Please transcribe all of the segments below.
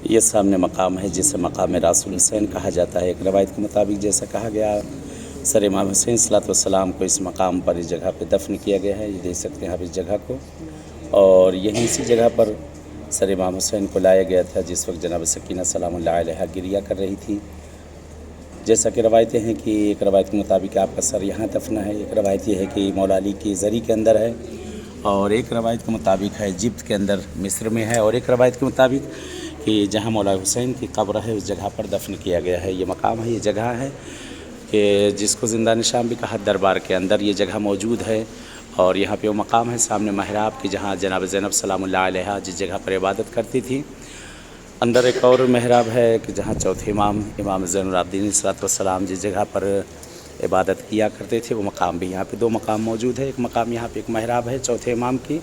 یہ سامنے مقام ہے جسے مقام رسول حسین کہا جاتا ہے۔ ایک روایت کے مطابق جیسا کہا گیا، سر امام حسین صلی اللہ علیہ وسلم کو اس مقام پر اس جگہ پہ دفن کیا گیا ہے۔ یہ دیکھ سکتے ہیں آپ اس جگہ کو، اور یہیں اسی جگہ پر سر امام حسین کو لایا گیا تھا جس وقت جناب سکینہ سلام اللہ علیہا گریہ کر رہی تھی۔ جیسا کہ روایتیں ہیں کہ ایک روایت کے مطابق آپ کا سر یہاں دفن ہے، ایک روایت یہ ہے کہ مولا علی کی زری کے اندر ہے، اور ایک روایت کے مطابق ہے ایجپٹ کے اندر مصر میں ہے، اور ایک روایت کے مطابق کہ جہاں مولا حسین کی قبر ہے اس جگہ پر دفن کیا گیا ہے۔ یہ مقام ہے، یہ جگہ ہے کہ جس کو زندان شام بھی کہا، دربار کے اندر یہ جگہ موجود ہے، اور یہاں پہ وہ مقام ہے سامنے محراب کی جہاں جناب زینب سلام اللہ علیہا جس جگہ پر عبادت کرتی تھی۔ اندر ایک اور محراب ہے کہ جہاں چوتھے امام امام زین العابدین علیہ الصلوۃ والسلام جس جگہ پر عبادت کیا کرتے تھے، وہ مقام بھی یہاں پہ دو مقام موجود ہے۔ ایک مقام یہاں پہ ایک محراب ہے چوتھے امام کی،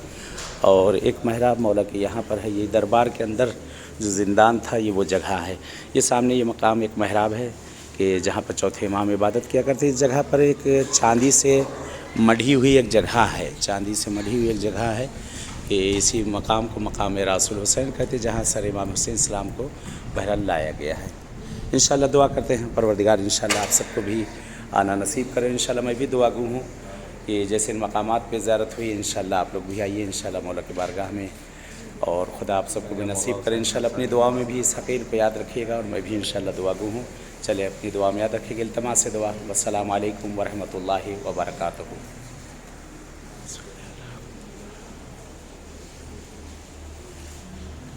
اور ایک محراب مولا کے یہاں پر ہے۔ یہ دربار کے اندر جو زندان تھا یہ وہ جگہ ہے۔ یہ سامنے یہ مقام ایک محراب ہے کہ جہاں پر چوتھے امام عبادت کیا کرتے، اس جگہ پر ایک چاندی سے مڑھی ہوئی ایک جگہ ہے، چاندی سے مڑھی ہوئی ایک جگہ ہے کہ اسی مقام کو مقام رسول حسین کہتے، جہاں سر امام حسین السلام کو بہرحال لایا گیا ہے۔ انشاءاللہ دعا کرتے ہیں پروردگار انشاءاللہ آپ سب کو بھی آنا نصیب کرے۔ انشاءاللہ میں بھی دعا گو ہوں کہ جیسے ان مقامات پہ زیارت ہوئی، انشاءاللہ آپ لوگ بھی آئیے انشاءاللہ مولا کی بارگاہ میں، اور خدا آپ سب کو بھی نصیب کرے۔ انشاءاللہ اپنی دعا میں بھی اس حقیر کو یاد رکھیے گا، اور میں بھی انشاءاللہ دعا گو ہوں۔ چلے اپنی دعا میں یاد رکھیے گا، التماس سے دعا۔ والسلام علیکم ورحمۃ اللہ وبرکاتہ۔